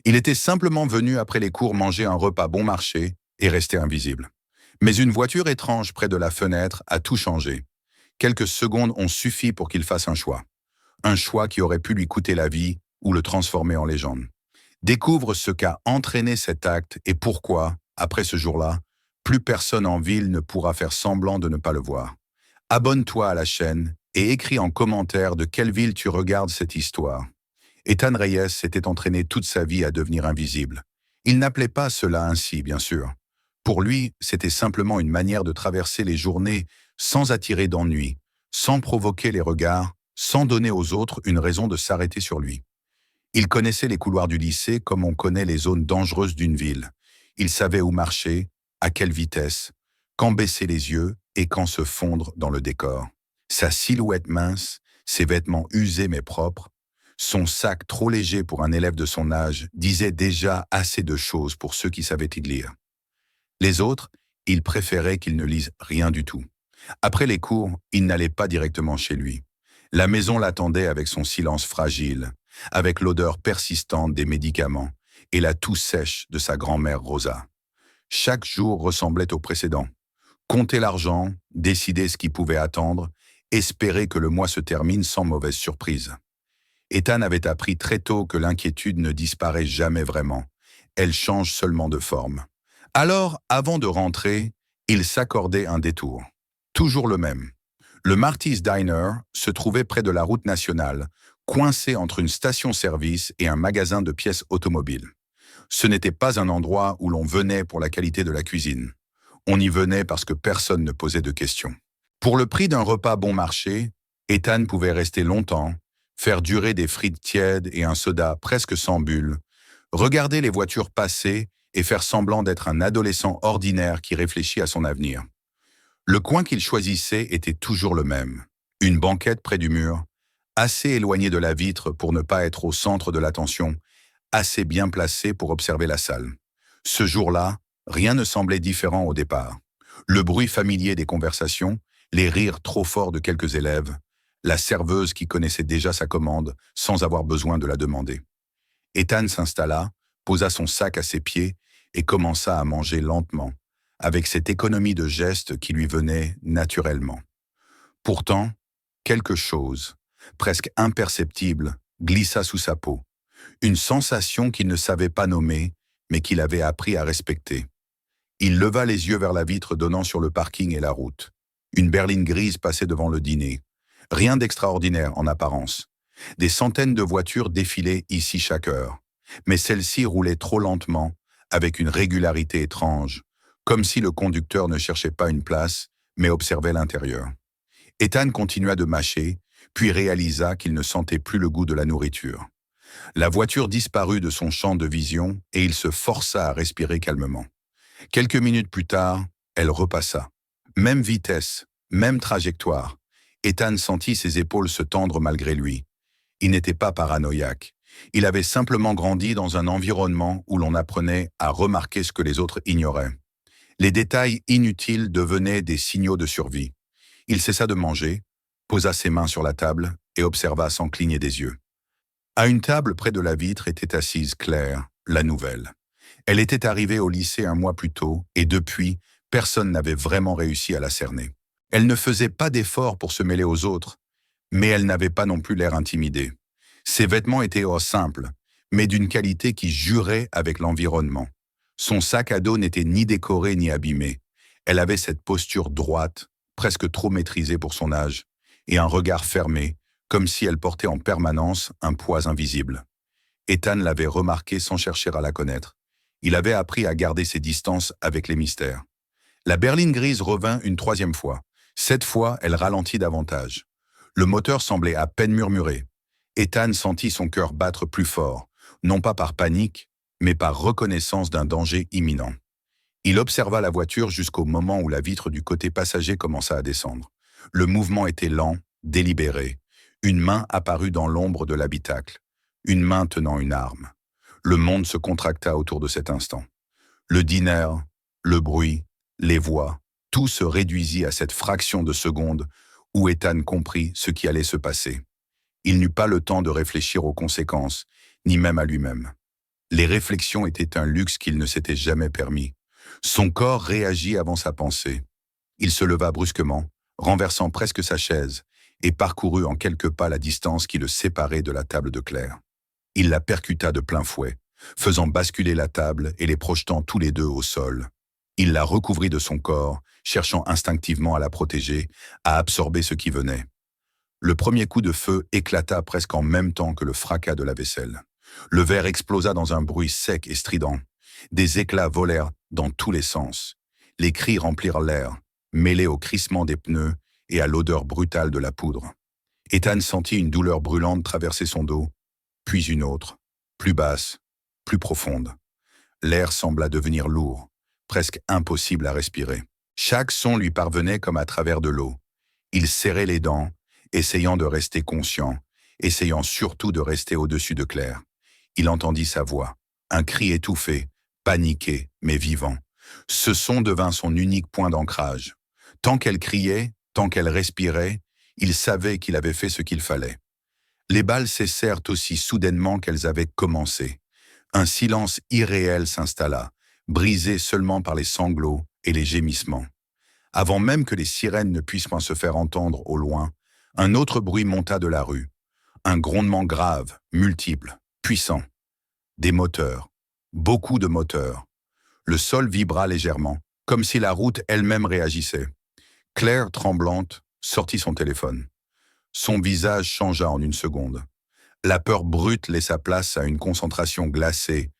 Il était simplement venu après les cours manger un repas bon marché et rester invisible. Mais une voiture étrange près de la fenêtre a tout changé. Quelques secondes ont suffi pour qu'il fasse un choix. Un choix qui aurait pu lui coûter la vie ou le transformer en légende. Découvre ce qu'a entraîné cet acte et pourquoi, après ce jour-là, plus personne en ville ne pourra faire semblant de ne pas le voir. Abonne-toi à la chaîne et écris en commentaire de quelle ville tu regardes cette histoire. Ethan Reyes s'était entraîné toute sa vie à devenir invisible. Il n'appelait pas cela ainsi, bien sûr. Pour lui, c'était simplement une manière de traverser les journées sans attirer d'ennui, sans provoquer les regards, sans donner aux autres une raison de s'arrêter sur lui. Il connaissait les couloirs du lycée comme on connaît les zones dangereuses d'une ville. Il savait où marcher, à quelle vitesse, quand baisser les yeux et quand se fondre dans le décor. Sa silhouette mince, ses vêtements usés mais propres, son sac trop léger pour un élève de son âge disaient déjà assez de choses pour ceux qui savaient y lire. Les autres, il préférait qu'ils ne lisent rien du tout. Après les cours, il n'allait pas directement chez lui. La maison l'attendait avec son silence fragile, avec l'odeur persistante des médicaments et la toux sèche de sa grand-mère Rosa. Chaque jour ressemblait au précédent. Compter l'argent, décider ce qui pouvait attendre, espérer que le mois se termine sans mauvaise surprise. Ethan avait appris très tôt que l'inquiétude ne disparaît jamais vraiment. Elle change seulement de forme. Alors, avant de rentrer, il s'accordait un détour. Toujours le même. Le Marty's Diner se trouvait près de la route nationale, coincé entre une station-service et un magasin de pièces automobiles. Ce n'était pas un endroit où l'on venait pour la qualité de la cuisine. On y venait parce que personne ne posait de questions. Pour le prix d'un repas bon marché, Ethan pouvait rester longtemps, faire durer des frites tièdes et un soda presque sans bulle, regarder les voitures passer et faire semblant d'être un adolescent ordinaire qui réfléchit à son avenir. Le coin qu'il choisissait était toujours le même. Une banquette près du mur, assez éloignée de la vitre pour ne pas être au centre de l'attention, assez bien placée pour observer la salle. Ce jour-là, rien ne semblait différent au départ. Le bruit familier des conversations, les rires trop forts de quelques élèves, la serveuse qui connaissait déjà sa commande sans avoir besoin de la demander. Ethan s'installa, posa son sac à ses pieds et commença à manger lentement, avec cette économie de gestes qui lui venait naturellement. Pourtant, quelque chose, presque imperceptible, glissa sous sa peau. Une sensation qu'il ne savait pas nommer, mais qu'il avait appris à respecter. Il leva les yeux vers la vitre donnant sur le parking et la route. Une berline grise passait devant le dîner. Rien d'extraordinaire en apparence. Des centaines de voitures défilaient ici chaque heure. Mais celles-ci roulaient trop lentement, avec une régularité étrange, comme si le conducteur ne cherchait pas une place, mais observait l'intérieur. Ethan continua de mâcher, puis réalisa qu'il ne sentait plus le goût de la nourriture. La voiture disparut de son champ de vision et il se força à respirer calmement. Quelques minutes plus tard, elle repassa. Même vitesse, même trajectoire. Ethan sentit ses épaules se tendre malgré lui. Il n'était pas paranoïaque. Il avait simplement grandi dans un environnement où l'on apprenait à remarquer ce que les autres ignoraient. Les détails inutiles devenaient des signaux de survie. Il cessa de manger, posa ses mains sur la table et observa sans cligner des yeux. À une table près de la vitre était assise Claire, la nouvelle. Elle était arrivée au lycée un mois plus tôt et depuis, personne n'avait vraiment réussi à la cerner. Elle ne faisait pas d'efforts pour se mêler aux autres, mais elle n'avait pas non plus l'air intimidée. Ses vêtements étaient simples, mais d'une qualité qui jurait avec l'environnement. Son sac à dos n'était ni décoré ni abîmé. Elle avait cette posture droite, presque trop maîtrisée pour son âge, et un regard fermé, comme si elle portait en permanence un poids invisible. Ethan l'avait remarqué sans chercher à la connaître. Il avait appris à garder ses distances avec les mystères. La berline grise revint une troisième fois. Cette fois, elle ralentit davantage. Le moteur semblait à peine murmurer. Ethan sentit son cœur battre plus fort, non pas par panique, mais par reconnaissance d'un danger imminent. Il observa la voiture jusqu'au moment où la vitre du côté passager commença à descendre. Le mouvement était lent, délibéré. Une main apparut dans l'ombre de l'habitacle, une main tenant une arme. Le monde se contracta autour de cet instant. Le dîner, le bruit, les voix, tout se réduisit à cette fraction de seconde où Ethan comprit ce qui allait se passer. Il n'eut pas le temps de réfléchir aux conséquences, ni même à lui-même. Les réflexions étaient un luxe qu'il ne s'était jamais permis. Son corps réagit avant sa pensée. Il se leva brusquement, renversant presque sa chaise, et parcourut en quelques pas la distance qui le séparait de la table de Claire. Il la percuta de plein fouet, faisant basculer la table et les projetant tous les deux au sol. Il la recouvrit de son corps, cherchant instinctivement à la protéger, à absorber ce qui venait. Le premier coup de feu éclata presque en même temps que le fracas de la vaisselle. Le verre explosa dans un bruit sec et strident. Des éclats volèrent dans tous les sens. Les cris remplirent l'air, mêlés au crissement des pneus et à l'odeur brutale de la poudre. Ethan sentit une douleur brûlante traverser son dos, puis une autre, plus basse, plus profonde. L'air sembla devenir lourd, presque impossible à respirer. Chaque son lui parvenait comme à travers de l'eau. Il serrait les dents, essayant de rester conscient, essayant surtout de rester au-dessus de Claire. Il entendit sa voix, un cri étouffé, paniqué, mais vivant. Ce son devint son unique point d'ancrage. Tant qu'elle criait, tant qu'elle respirait, il savait qu'il avait fait ce qu'il fallait. Les balles cessèrent aussi soudainement qu'elles avaient commencé. Un silence irréel s'installa, brisé seulement par les sanglots et les gémissements. Avant même que les sirènes ne puissent point se faire entendre au loin, un autre bruit monta de la rue. Un grondement grave, multiple, puissant. Des moteurs. Beaucoup de moteurs. Le sol vibra légèrement, comme si la route elle-même réagissait. Claire, tremblante, sortit son téléphone. Son visage changea en une seconde. La peur brute laissa place à une concentration glacée,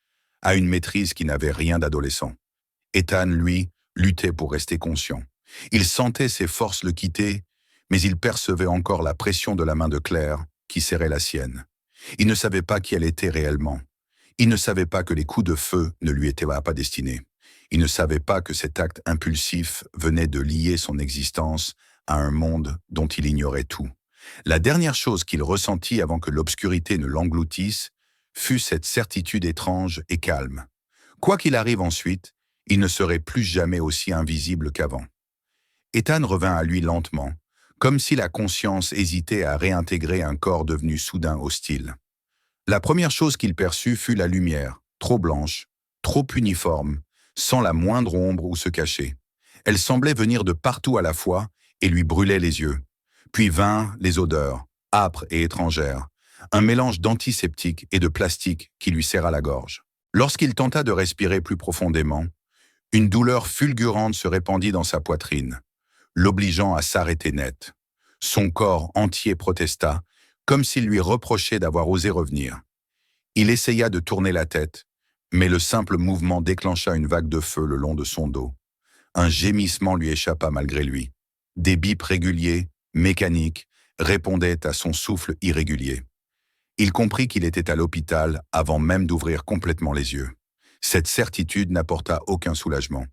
à une maîtrise qui n'avait rien d'adolescent. Ethan, lui, luttait pour rester conscient. Il sentait ses forces le quitter, mais il percevait encore la pression de la main de Claire qui serrait la sienne. Il ne savait pas qui elle était réellement. Il ne savait pas que les coups de feu ne lui étaient pas destinés. Il ne savait pas que cet acte impulsif venait de lier son existence à un monde dont il ignorait tout. La dernière chose qu'il ressentit avant que l'obscurité ne l'engloutisse fut cette certitude étrange et calme. Quoi qu'il arrive ensuite, il ne serait plus jamais aussi invisible qu'avant. Ethan revint à lui lentement, comme si la conscience hésitait à réintégrer un corps devenu soudain hostile. La première chose qu'il perçut fut la lumière, trop blanche, trop uniforme, sans la moindre ombre où se cacher. Elle semblait venir de partout à la fois et lui brûlait les yeux. Puis vinrent les odeurs, âpres et étrangères, un mélange d'antiseptique et de plastique qui lui serra la gorge. Lorsqu'il tenta de respirer plus profondément, une douleur fulgurante se répandit dans sa poitrine, l'obligeant à s'arrêter net. Son corps entier protesta, comme s'il lui reprochait d'avoir osé revenir. Il essaya de tourner la tête, mais le simple mouvement déclencha une vague de feu le long de son dos. Un gémissement lui échappa malgré lui. Des bips réguliers, mécaniques, répondaient à son souffle irrégulier. Il comprit qu'il était à l'hôpital avant même d'ouvrir complètement les yeux. Cette certitude n'apporta aucun soulagement.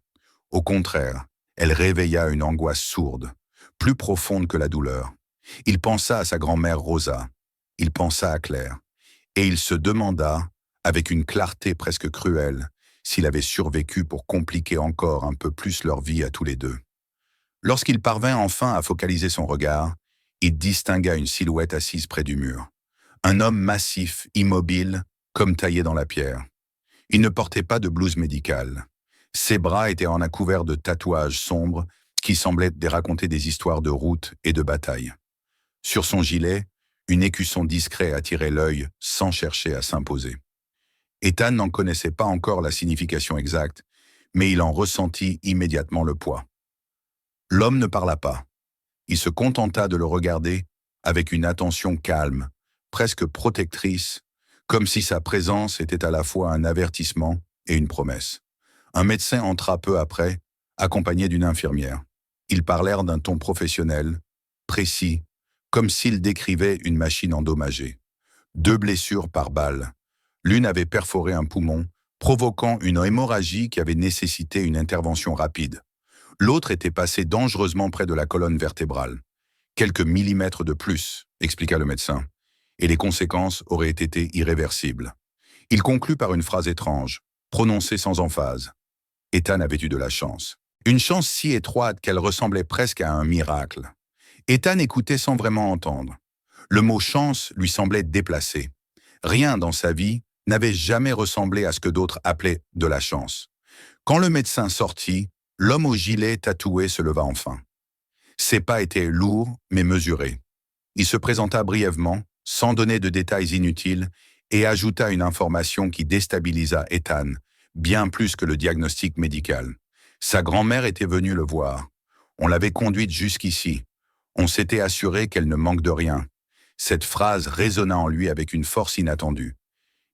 Au contraire, elle réveilla une angoisse sourde, plus profonde que la douleur. Il pensa à sa grand-mère Rosa. Il pensa à Claire. Et il se demanda, avec une clarté presque cruelle, s'il avait survécu pour compliquer encore un peu plus leur vie à tous les deux. Lorsqu'il parvint enfin à focaliser son regard, il distingua une silhouette assise près du mur. Un homme massif, immobile, comme taillé dans la pierre. Il ne portait pas de blouse médicale. Ses bras étaient en un couvert de tatouages sombres qui semblaient raconter des histoires de route et de bataille. Sur son gilet, une écusson discret attirait l'œil sans chercher à s'imposer. Ethan n'en connaissait pas encore la signification exacte, mais il en ressentit immédiatement le poids. L'homme ne parla pas. Il se contenta de le regarder avec une attention calme, presque protectrice, comme si sa présence était à la fois un avertissement et une promesse. Un médecin entra peu après, accompagné d'une infirmière. Ils parlèrent d'un ton professionnel, précis, comme s'ils décrivaient une machine endommagée. 2 blessures par balle. L'une avait perforé un poumon, provoquant une hémorragie qui avait nécessité une intervention rapide. L'autre était passée dangereusement près de la colonne vertébrale. Quelques millimètres de plus, expliqua le médecin, et les conséquences auraient été irréversibles. Il conclut par une phrase étrange, prononcée sans emphase. Ethan avait eu de la chance. Une chance si étroite qu'elle ressemblait presque à un miracle. Ethan écoutait sans vraiment entendre. Le mot « chance » lui semblait déplacé. Rien dans sa vie n'avait jamais ressemblé à ce que d'autres appelaient de la chance. Quand le médecin sortit, l'homme au gilet tatoué se leva enfin. Ses pas étaient lourds mais mesurés. Il se présenta brièvement, sans donner de détails inutiles, et ajouta une information qui déstabilisa Ethan, bien plus que le diagnostic médical. Sa grand-mère était venue le voir. On l'avait conduite jusqu'ici. On s'était assuré qu'elle ne manque de rien. Cette phrase résonna en lui avec une force inattendue.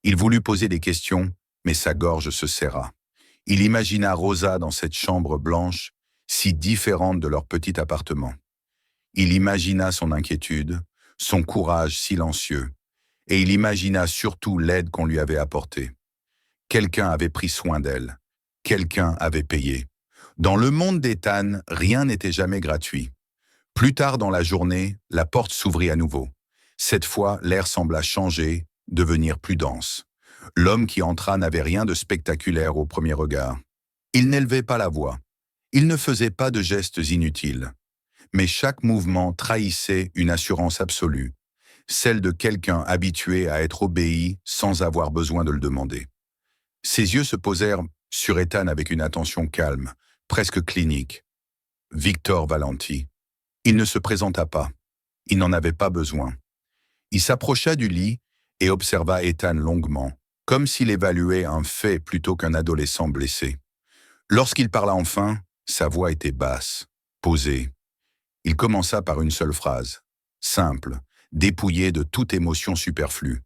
Il voulut poser des questions, mais sa gorge se serra. Il imagina Rosa dans cette chambre blanche, si différente de leur petit appartement. Il imagina son inquiétude, son courage silencieux, et il imagina surtout l'aide qu'on lui avait apportée. Quelqu'un avait pris soin d'elle. Quelqu'un avait payé. Dans le monde d'Ethan, rien n'était jamais gratuit. Plus tard dans la journée, la porte s'ouvrit à nouveau. Cette fois, l'air sembla changer, devenir plus dense. L'homme qui entra n'avait rien de spectaculaire au premier regard. Il n'élevait pas la voix. Il ne faisait pas de gestes inutiles. Mais chaque mouvement trahissait une assurance absolue, celle de quelqu'un habitué à être obéi sans avoir besoin de le demander. Ses yeux se posèrent sur Ethan avec une attention calme, presque clinique. Victor Valenti. Il ne se présenta pas. Il n'en avait pas besoin. Il s'approcha du lit et observa Ethan longuement, comme s'il évaluait un fait plutôt qu'un adolescent blessé. Lorsqu'il parla enfin, sa voix était basse, posée. Il commença par une seule phrase, simple, dépouillée de toute émotion superflue.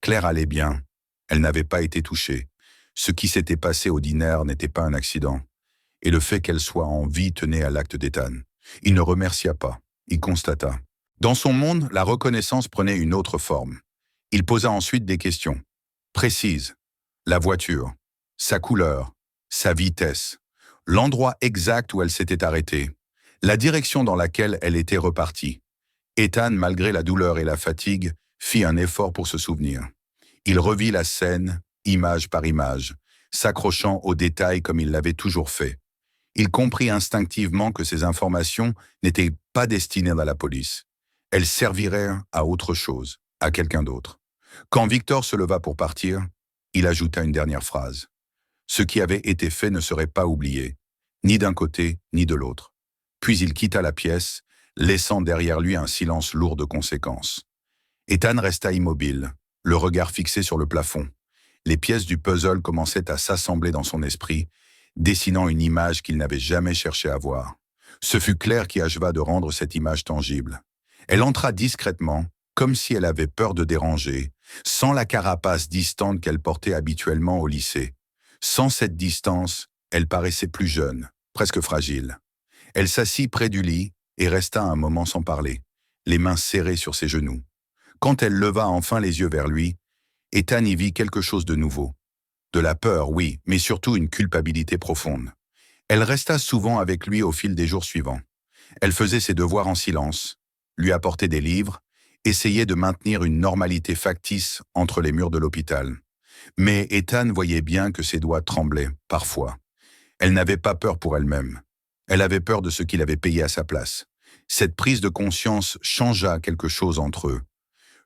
Claire allait bien. Elle n'avait pas été touchée. Ce qui s'était passé au dîner n'était pas un accident. Et le fait qu'elle soit en vie tenait à l'acte d'Ethan. Il ne remercia pas. Il constata. Dans son monde, la reconnaissance prenait une autre forme. Il posa ensuite des questions. Précises. La voiture, sa couleur, sa vitesse, l'endroit exact où elle s'était arrêtée, la direction dans laquelle elle était repartie. Ethan, malgré la douleur et la fatigue, fit un effort pour se souvenir. Il revit la scène, image par image, s'accrochant aux détails comme il l'avait toujours fait. Il comprit instinctivement que ces informations n'étaient pas destinées à la police. Elles serviraient à autre chose, à quelqu'un d'autre. Quand Victor se leva pour partir, il ajouta une dernière phrase. Ce qui avait été fait ne serait pas oublié, ni d'un côté ni de l'autre. Puis il quitta la pièce, laissant derrière lui un silence lourd de conséquences. Ethan resta immobile, le regard fixé sur le plafond. Les pièces du puzzle commençaient à s'assembler dans son esprit, dessinant une image qu'il n'avait jamais cherché à voir. Ce fut Claire qui acheva de rendre cette image tangible. Elle entra discrètement, comme si elle avait peur de déranger, sans la carapace distante qu'elle portait habituellement au lycée. Sans cette distance, elle paraissait plus jeune, presque fragile. Elle s'assit près du lit et resta un moment sans parler, les mains serrées sur ses genoux. Quand elle leva enfin les yeux vers lui, Ethan y vit quelque chose de nouveau. De la peur, oui, mais surtout une culpabilité profonde. Elle resta souvent avec lui au fil des jours suivants. Elle faisait ses devoirs en silence, lui apportait des livres, essayait de maintenir une normalité factice entre les murs de l'hôpital. Mais Ethan voyait bien que ses doigts tremblaient, parfois. Elle n'avait pas peur pour elle-même. Elle avait peur de ce qu'il avait payé à sa place. Cette prise de conscience changea quelque chose entre eux.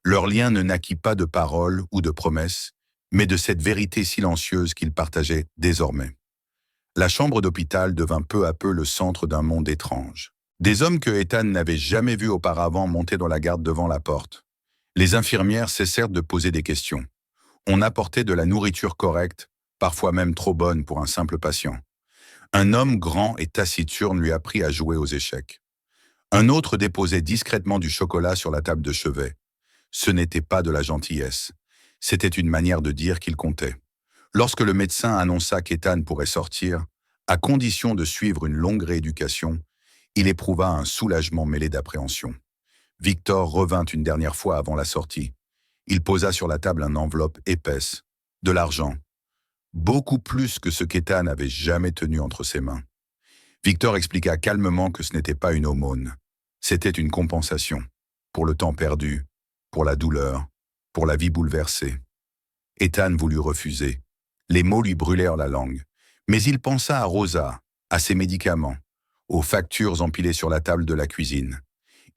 Leur lien ne naquit pas de paroles ou de promesses, mais de cette vérité silencieuse qu'ils partageaient désormais. La chambre d'hôpital devint peu à peu le centre d'un monde étrange. Des hommes que Ethan n'avait jamais vus auparavant montaient dans la garde devant la porte. Les infirmières cessèrent de poser des questions. On apportait de la nourriture correcte, parfois même trop bonne pour un simple patient. Un homme grand et taciturne lui apprit à jouer aux échecs. Un autre déposait discrètement du chocolat sur la table de chevet. Ce n'était pas de la gentillesse. C'était une manière de dire qu'il comptait. Lorsque le médecin annonça qu'Ethan pourrait sortir, à condition de suivre une longue rééducation, il éprouva un soulagement mêlé d'appréhension. Victor revint une dernière fois avant la sortie. Il posa sur la table une enveloppe épaisse, de l'argent, beaucoup plus que ce qu'Ethan avait jamais tenu entre ses mains. Victor expliqua calmement que ce n'était pas une aumône. C'était une compensation, pour le temps perdu, pour la douleur, pour la vie bouleversée. Ethan voulut refuser. Les mots lui brûlèrent la langue. Mais il pensa à Rosa, à ses médicaments, aux factures empilées sur la table de la cuisine.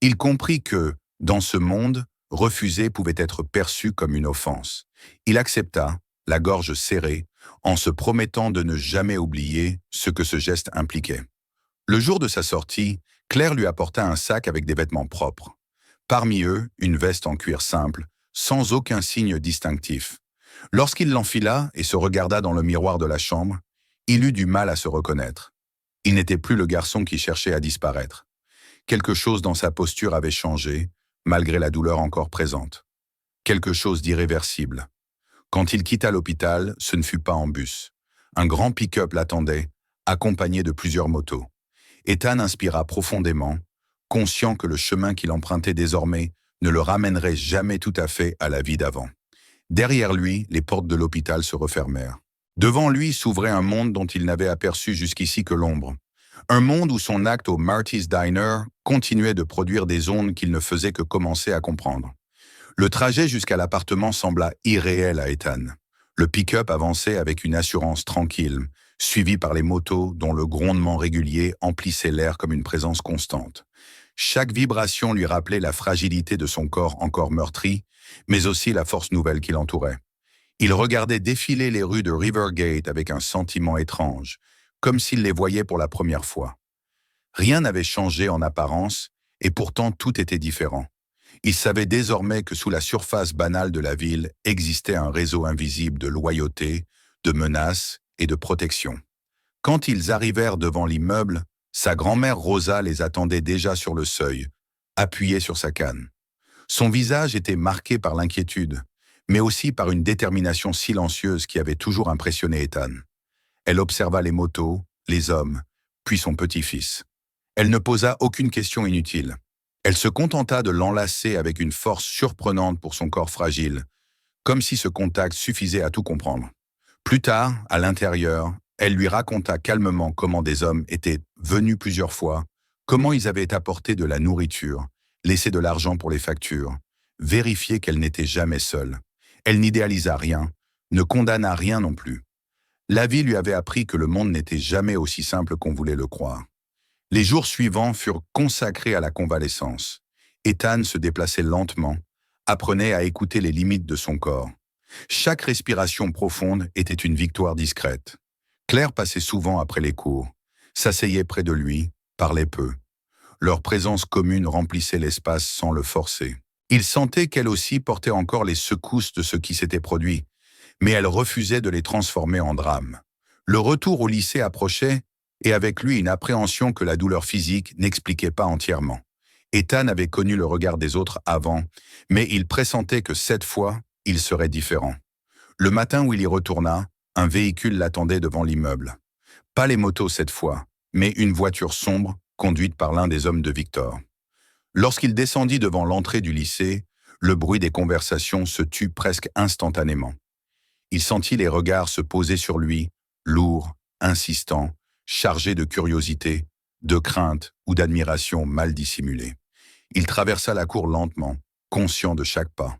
Il comprit que, dans ce monde, Refuser pouvait être perçu comme une offense. Il accepta, la gorge serrée, en se promettant de ne jamais oublier ce que ce geste impliquait. Le jour de sa sortie, Claire lui apporta un sac avec des vêtements propres. Parmi eux, une veste en cuir simple, sans aucun signe distinctif. Lorsqu'il l'enfila et se regarda dans le miroir de la chambre, il eut du mal à se reconnaître. Il n'était plus le garçon qui cherchait à disparaître. Quelque chose dans sa posture avait changé, malgré la douleur encore présente. Quelque chose d'irréversible. Quand il quitta l'hôpital, ce ne fut pas en bus. Un grand pick-up l'attendait, accompagné de plusieurs motos. Ethan inspira profondément, conscient que le chemin qu'il empruntait désormais ne le ramènerait jamais tout à fait à la vie d'avant. Derrière lui, les portes de l'hôpital se refermèrent. Devant lui s'ouvrait un monde dont il n'avait aperçu jusqu'ici que l'ombre. Un monde où son acte au Marty's Diner continuait de produire des ondes qu'il ne faisait que commencer à comprendre. Le trajet jusqu'à l'appartement sembla irréel à Ethan. Le pick-up avançait avec une assurance tranquille, suivi par les motos dont le grondement régulier emplissait l'air comme une présence constante. Chaque vibration lui rappelait la fragilité de son corps encore meurtri, mais aussi la force nouvelle qui l'entourait. Il regardait défiler les rues de Rivergate avec un sentiment étrange, comme s'il les voyait pour la première fois. Rien n'avait changé en apparence, et pourtant tout était différent. Il savait désormais que sous la surface banale de la ville existait un réseau invisible de loyauté, de menaces et de protection. Quand ils arrivèrent devant l'immeuble, sa grand-mère Rosa les attendait déjà sur le seuil, appuyée sur sa canne. Son visage était marqué par l'inquiétude, mais aussi par une détermination silencieuse qui avait toujours impressionné Ethan. Elle observa les motos, les hommes, puis son petit-fils. Elle ne posa aucune question inutile. Elle se contenta de l'enlacer avec une force surprenante pour son corps fragile, comme si ce contact suffisait à tout comprendre. Plus tard, à l'intérieur, elle lui raconta calmement comment des hommes étaient venus plusieurs fois, comment ils avaient apporté de la nourriture, laissé de l'argent pour les factures, vérifié qu'elle n'était jamais seule. Elle n'idéalisa rien, ne condamna rien non plus. La vie lui avait appris que le monde n'était jamais aussi simple qu'on voulait le croire. Les jours suivants furent consacrés à la convalescence. Ethan se déplaçait lentement, apprenait à écouter les limites de son corps. Chaque respiration profonde était une victoire discrète. Claire passait souvent après les cours, s'asseyait près de lui, parlait peu. Leur présence commune remplissait l'espace sans le forcer. Il sentait qu'elle aussi portait encore les secousses de ce qui s'était produit, mais elle refusait de les transformer en drame. Le retour au lycée approchait, et avec lui une appréhension que la douleur physique n'expliquait pas entièrement. Ethan avait connu le regard des autres avant, mais il pressentait que cette fois, il serait différent. Le matin où il y retourna, un véhicule l'attendait devant l'immeuble. Pas les motos cette fois, mais une voiture sombre conduite par l'un des hommes de Victor. Lorsqu'il descendit devant l'entrée du lycée, le bruit des conversations se tut presque instantanément. Il sentit les regards se poser sur lui, lourds, insistants, chargés de curiosité, de crainte ou d'admiration mal dissimulée. Il traversa la cour lentement, conscient de chaque pas.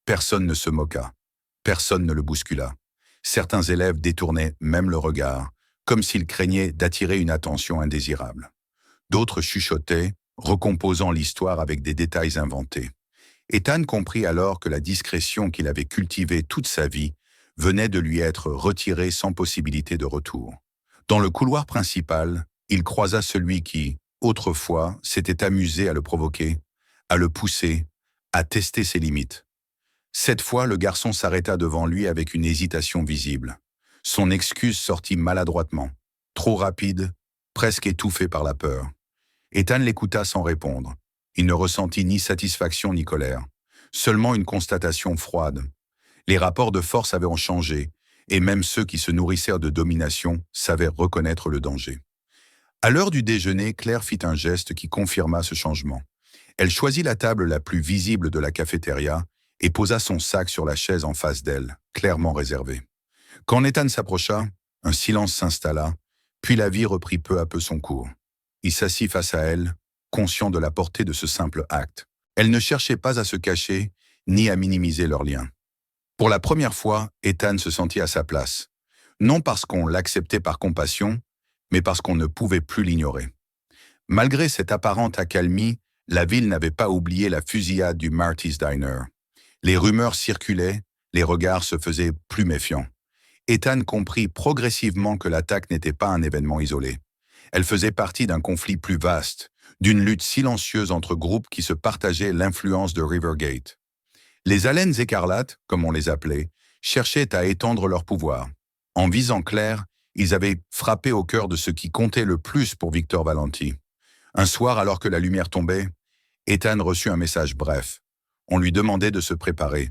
Personne ne se moqua, personne ne le bouscula. Certains élèves détournaient même le regard, comme s'ils craignaient d'attirer une attention indésirable. D'autres chuchotaient, recomposant l'histoire avec des détails inventés. Ethan comprit alors que la discrétion qu'il avait cultivée toute sa vie venait de lui être retirée sans possibilité de retour. Dans le couloir principal, il croisa celui qui, autrefois, s'était amusé à le provoquer, à le pousser, à tester ses limites. Cette fois, le garçon s'arrêta devant lui avec une hésitation visible. Son excuse sortit maladroitement, trop rapide, presque étouffée par la peur. Ethan l'écouta sans répondre. Il ne ressentit ni satisfaction ni colère, seulement une constatation froide. Les rapports de force avaient changé, et même ceux qui se nourrissèrent de domination savaient reconnaître le danger. À l'heure du déjeuner, Claire fit un geste qui confirma ce changement. Elle choisit la table la plus visible de la cafétéria et posa son sac sur la chaise en face d'elle, clairement réservée. Quand Ethan s'approcha, un silence s'installa, puis la vie reprit peu à peu son cours. Il s'assit face à elle, conscient de la portée de ce simple acte. Elle ne cherchait pas à se cacher, ni à minimiser leur lien. Pour la première fois, Ethan se sentit à sa place. Non parce qu'on l'acceptait par compassion, mais parce qu'on ne pouvait plus l'ignorer. Malgré cette apparente accalmie, La ville n'avait pas oublié la fusillade du Marty's Diner. Les rumeurs circulaient, les regards se faisaient plus méfiants. Ethan comprit progressivement que l'attaque n'était pas un événement isolé. Elle faisait partie d'un conflit plus vaste, d'une lutte silencieuse entre groupes qui se partageaient l'influence de Rivergate. Les Haleines écarlates, comme on les appelait, cherchaient à étendre leur pouvoir. En visant Claire, ils avaient frappé au cœur de ce qui comptait le plus pour Victor Valenti. Un soir, alors que la lumière tombait, Ethan reçut un message bref. On lui demandait de se préparer.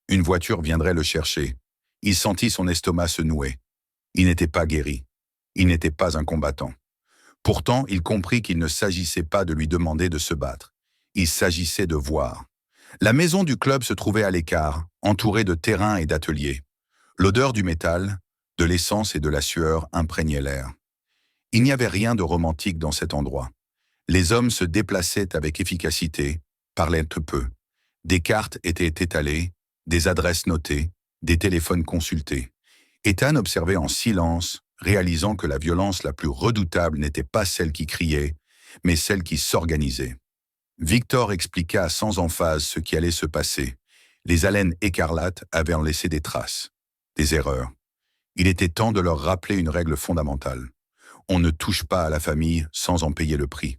Une voiture viendrait le chercher. Il sentit son estomac se nouer. Il n'était pas guéri. Il n'était pas un combattant. Pourtant, il comprit qu'il ne s'agissait pas de lui demander de se battre. Il s'agissait de voir. La maison du club se trouvait à l'écart, entourée de terrains et d'ateliers. L'odeur du métal, de l'essence et de la sueur imprégnait l'air. Il n'y avait rien de romantique dans cet endroit. Les hommes se déplaçaient avec efficacité, parlaient peu. Des cartes étaient étalées, des adresses notées, des téléphones consultés. Ethan observait en silence, réalisant que la violence la plus redoutable n'était pas celle qui criait, mais celle qui s'organisait. Victor expliqua sans emphase ce qui allait se passer. Les haleines écarlates avaient en laissé des traces, des erreurs. Il était temps de leur rappeler une règle fondamentale. On ne touche pas à la famille sans en payer le prix.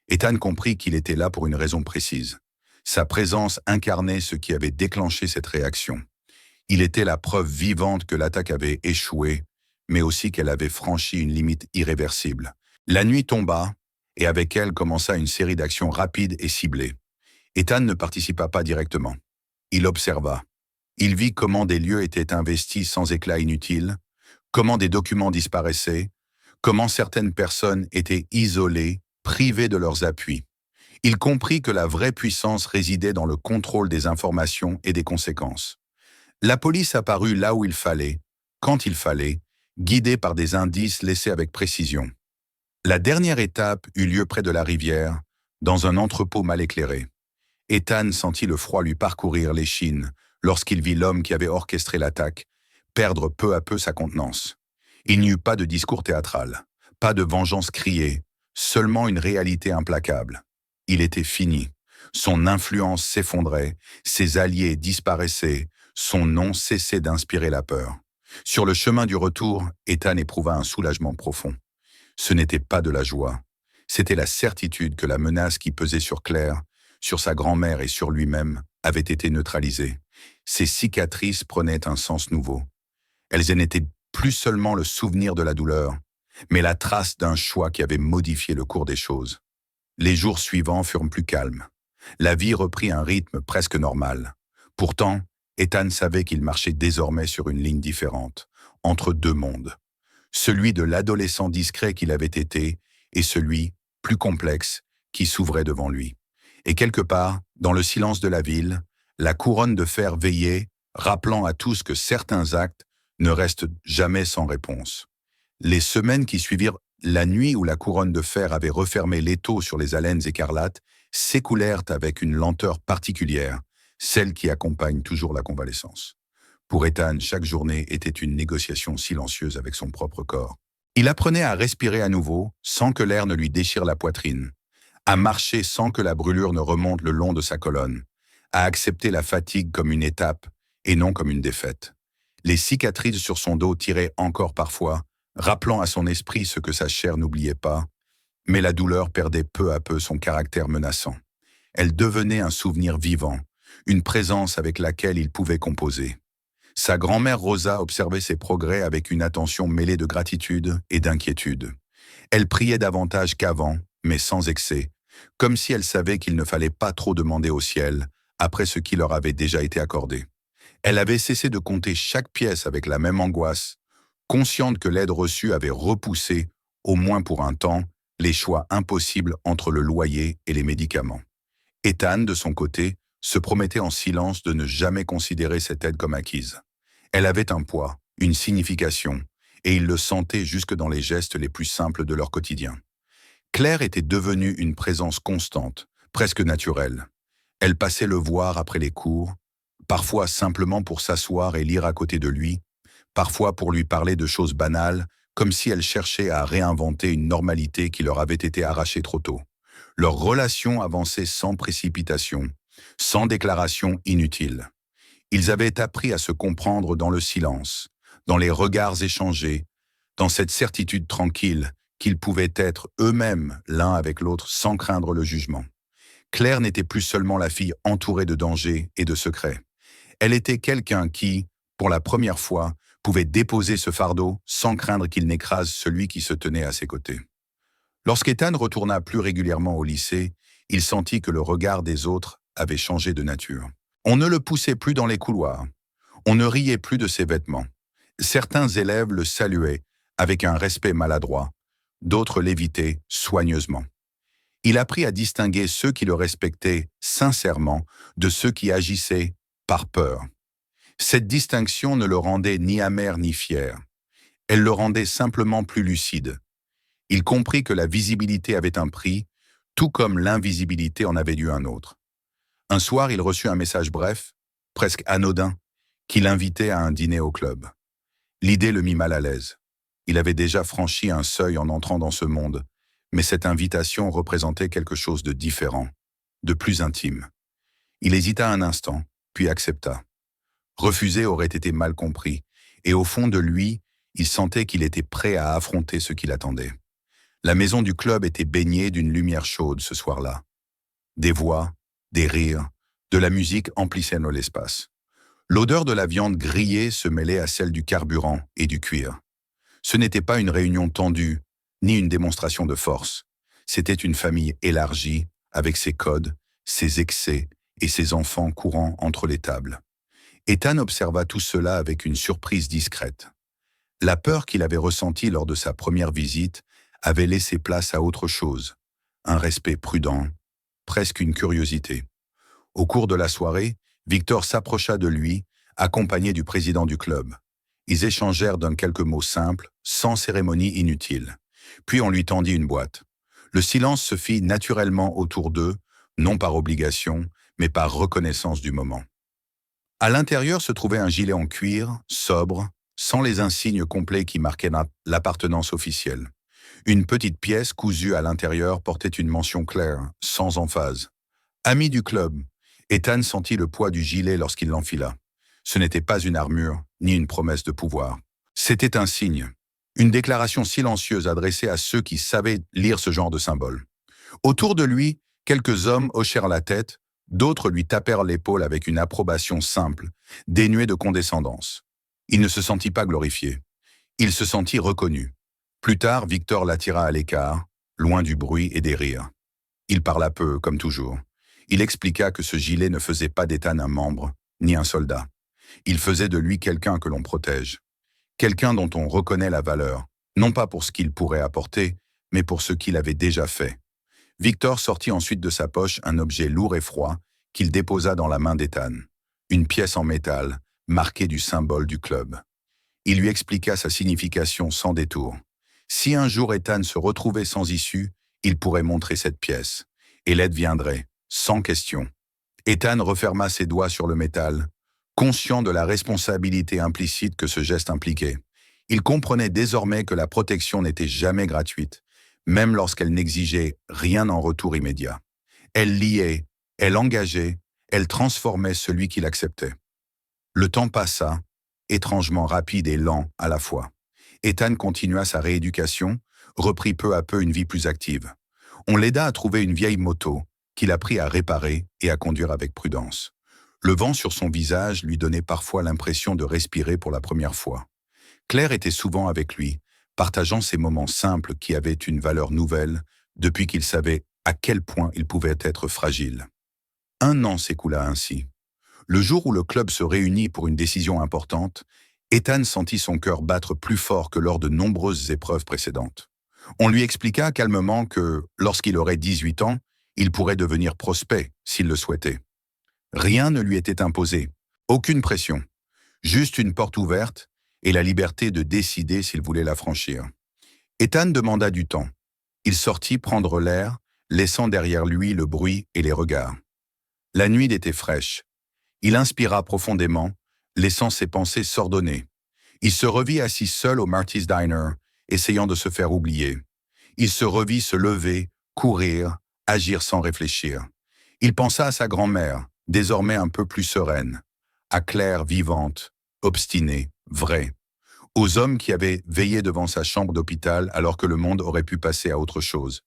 Ethan comprit qu'il était là pour une raison précise. Sa présence incarnait ce qui avait déclenché cette réaction. Il était la preuve vivante que l'attaque avait échoué, mais aussi qu'elle avait franchi une limite irréversible. La nuit tomba, et avec elle commença une série d'actions rapides et ciblées. Ethan ne participa pas directement. Il observa. Il vit comment des lieux étaient investis sans éclat inutile, comment des documents disparaissaient, comment certaines personnes étaient isolées, privées de leurs appuis. Il comprit que la vraie puissance résidait dans le contrôle des informations et des conséquences. La police apparut là où il fallait, quand il fallait, guidée par des indices laissés avec précision. La dernière étape eut lieu près de la rivière, dans un entrepôt mal éclairé. Ethan sentit le froid lui parcourir l'échine lorsqu'il vit l'homme qui avait orchestré l'attaque perdre peu à peu sa contenance. Il n'y eut pas de discours théâtral, pas de vengeance criée, seulement une réalité implacable. Il était fini. Son influence s'effondrait, ses alliés disparaissaient, son nom cessait d'inspirer la peur. Sur le chemin du retour, Ethan éprouva un soulagement profond. Ce n'était pas de la joie. C'était la certitude que la menace qui pesait sur Claire, sur sa grand-mère et sur lui-même, avait été neutralisée. Ses cicatrices prenaient un sens nouveau. Elles n'étaient plus seulement le souvenir de la douleur, mais la trace d'un choix qui avait modifié le cours des choses. Les jours suivants furent plus calmes. La vie reprit un rythme presque normal. Pourtant, Ethan savait qu'il marchait désormais sur une ligne différente, entre deux mondes. Celui de l'adolescent discret qu'il avait été et celui, plus complexe, qui s'ouvrait devant lui. Et quelque part, dans le silence de la ville, la couronne de fer veillait, rappelant à tous que certains actes ne restent jamais sans réponse. Les semaines qui suivirent la nuit où la couronne de fer avait refermé l'étau sur les haleines écarlates s'écoulèrent avec une lenteur particulière, celle qui accompagne toujours la convalescence. Pour Ethan, chaque journée était une négociation silencieuse avec son propre corps. Il apprenait à respirer à nouveau, sans que l'air ne lui déchire la poitrine, à marcher sans que la brûlure ne remonte le long de sa colonne, à accepter la fatigue comme une étape et non comme une défaite. Les cicatrices sur son dos tiraient encore parfois, rappelant à son esprit ce que sa chair n'oubliait pas, mais la douleur perdait peu à peu son caractère menaçant. Elle devenait un souvenir vivant, une présence avec laquelle il pouvait composer. Sa grand-mère Rosa observait ses progrès avec une attention mêlée de gratitude et d'inquiétude. Elle priait davantage qu'avant, mais sans excès, comme si elle savait qu'il ne fallait pas trop demander au ciel, après ce qui leur avait déjà été accordé. Elle avait cessé de compter chaque pièce avec la même angoisse, consciente que l'aide reçue avait repoussé, au moins pour un temps, les choix impossibles entre le loyer et les médicaments. Ethan, de son côté, se promettait en silence de ne jamais considérer cette aide comme acquise. Elle avait un poids, une signification, et il le sentait jusque dans les gestes les plus simples de leur quotidien. Claire était devenue une présence constante, presque naturelle. Elle passait le voir après les cours, parfois simplement pour s'asseoir et lire à côté de lui, parfois pour lui parler de choses banales, comme si elle cherchait à réinventer une normalité qui leur avait été arrachée trop tôt. Leur relation avançait sans précipitation, sans déclaration inutile. Ils avaient appris à se comprendre dans le silence, dans les regards échangés, dans cette certitude tranquille qu'ils pouvaient être eux-mêmes l'un avec l'autre sans craindre le jugement. Claire n'était plus seulement la fille entourée de dangers et de secrets. Elle était quelqu'un qui, pour la première fois, pouvait déposer ce fardeau sans craindre qu'il n'écrase celui qui se tenait à ses côtés. Lorsqu'Ethan retourna plus régulièrement au lycée, il sentit que le regard des autres avait changé de nature. On ne le poussait plus dans les couloirs. On ne riait plus de ses vêtements. Certains élèves le saluaient avec un respect maladroit, d'autres l'évitaient soigneusement. Il apprit à distinguer ceux qui le respectaient sincèrement de ceux qui agissaient par peur. Cette distinction ne le rendait ni amer ni fier. Elle le rendait simplement plus lucide. Il comprit que la visibilité avait un prix, tout comme l'invisibilité en avait eu un autre. Un soir, il reçut un message bref, presque anodin, qui l'invitait à un dîner au club. L'idée le mit mal à l'aise. Il avait déjà franchi un seuil en entrant dans ce monde, mais cette invitation représentait quelque chose de différent, de plus intime. Il hésita un instant, puis accepta. Refuser aurait été mal compris, et au fond de lui, il sentait qu'il était prêt à affronter ce qui l'attendait. La maison du club était baignée d'une lumière chaude ce soir-là. Des voix, des rires, de la musique emplissaient l'espace. L'odeur de la viande grillée se mêlait à celle du carburant et du cuir. Ce n'était pas une réunion tendue, ni une démonstration de force. C'était une famille élargie, avec ses codes, ses excès et ses enfants courant entre les tables. Ethan observa tout cela avec une surprise discrète. La peur qu'il avait ressentie lors de sa première visite avait laissé place à autre chose, un respect prudent, presque une curiosité. Au cours de la soirée, Victor s'approcha de lui, accompagné du président du club. Ils échangèrent d'un quelques mots simples, sans cérémonie inutile. Puis on lui tendit une boîte. Le silence se fit naturellement autour d'eux, non par obligation, mais par reconnaissance du moment. À l'intérieur se trouvait un gilet en cuir, sobre, sans les insignes complets qui marquaient l'appartenance officielle. Une petite pièce cousue à l'intérieur portait une mention claire, sans emphase. Ami du club, Ethan sentit le poids du gilet lorsqu'il l'enfila. Ce n'était pas une armure, ni une promesse de pouvoir. C'était un signe, une déclaration silencieuse adressée à ceux qui savaient lire ce genre de symbole. Autour de lui, quelques hommes hochèrent la tête, d'autres lui tapèrent l'épaule avec une approbation simple, dénuée de condescendance. Il ne se sentit pas glorifié. Il se sentit reconnu. Plus tard, Victor l'attira à l'écart, loin du bruit et des rires. Il parla peu, comme toujours. Il expliqua que ce gilet ne faisait pas d'Ethan un membre, ni un soldat. Il faisait de lui quelqu'un que l'on protège. Quelqu'un dont on reconnaît la valeur, non pas pour ce qu'il pourrait apporter, mais pour ce qu'il avait déjà fait. Victor sortit ensuite de sa poche un objet lourd et froid qu'il déposa dans la main d'Ethan. Une pièce en métal, marquée du symbole du club. Il lui expliqua sa signification sans détour. Si un jour Ethan se retrouvait sans issue, il pourrait montrer cette pièce, et l'aide viendrait, sans question. Ethan referma ses doigts sur le métal, conscient de la responsabilité implicite que ce geste impliquait. Il comprenait désormais que la protection n'était jamais gratuite, même lorsqu'elle n'exigeait rien en retour immédiat. Elle liait, elle engageait, elle transformait celui qui l'acceptait. Le temps passa, étrangement rapide et lent à la fois. Ethan continua sa rééducation, reprit peu à peu une vie plus active. On l'aida à trouver une vieille moto, qu'il apprit à réparer et à conduire avec prudence. Le vent sur son visage lui donnait parfois l'impression de respirer pour la première fois. Claire était souvent avec lui, partageant ces moments simples qui avaient une valeur nouvelle depuis qu'il savait à quel point il pouvait être fragile. 1 an s'écoula ainsi. Le jour où le club se réunit pour une décision importante, Ethan sentit son cœur battre plus fort que lors de nombreuses épreuves précédentes. On lui expliqua calmement que, lorsqu'il aurait 18 ans, il pourrait devenir prospect s'il le souhaitait. Rien ne lui était imposé, aucune pression, juste une porte ouverte et la liberté de décider s'il voulait la franchir. Ethan demanda du temps. Il sortit prendre l'air, laissant derrière lui le bruit et les regards. La nuit était fraîche. Il inspira profondément, laissant ses pensées s'ordonner. Il se revit assis seul au Marty's Diner, essayant de se faire oublier. Il se revit se lever, courir, agir sans réfléchir. Il pensa à sa grand-mère, désormais un peu plus sereine, à Claire vivante, obstinée, vraie, aux hommes qui avaient veillé devant sa chambre d'hôpital alors que le monde aurait pu passer à autre chose.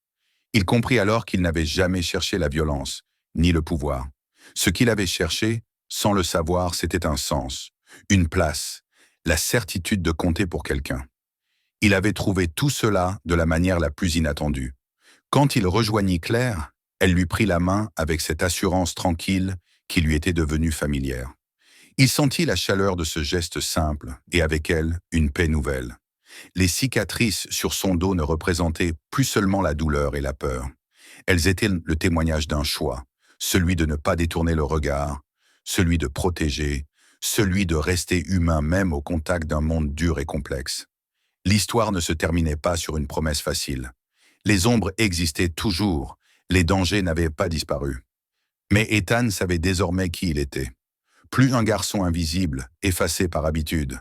Il comprit alors qu'il n'avait jamais cherché la violence, ni le pouvoir. Ce qu'il avait cherché, sans le savoir, c'était un sens, une place, la certitude de compter pour quelqu'un. Il avait trouvé tout cela de la manière la plus inattendue. Quand il rejoignit Claire, elle lui prit la main avec cette assurance tranquille qui lui était devenue familière. Il sentit la chaleur de ce geste simple et avec elle, une paix nouvelle. Les cicatrices sur son dos ne représentaient plus seulement la douleur et la peur. Elles étaient le témoignage d'un choix, celui de ne pas détourner le regard, celui de protéger, celui de rester humain même au contact d'un monde dur et complexe. L'histoire ne se terminait pas sur une promesse facile. Les ombres existaient toujours, les dangers n'avaient pas disparu. Mais Ethan savait désormais qui il était. Plus un garçon invisible, effacé par habitude.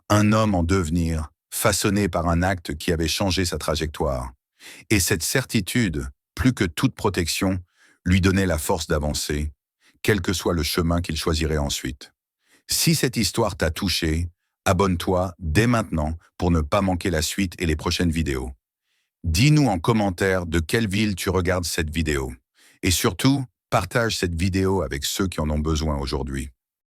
Un homme en devenir, façonné par un acte qui avait changé sa trajectoire. Et cette certitude, plus que toute protection, lui donnait la force d'avancer, quel que soit le chemin qu'il choisirait ensuite. Si cette histoire t'a touché, abonne-toi dès maintenant pour ne pas manquer la suite et les prochaines vidéos. Dis-nous en commentaire de quelle ville tu regardes cette vidéo. Et surtout, partage cette vidéo avec ceux qui en ont besoin aujourd'hui.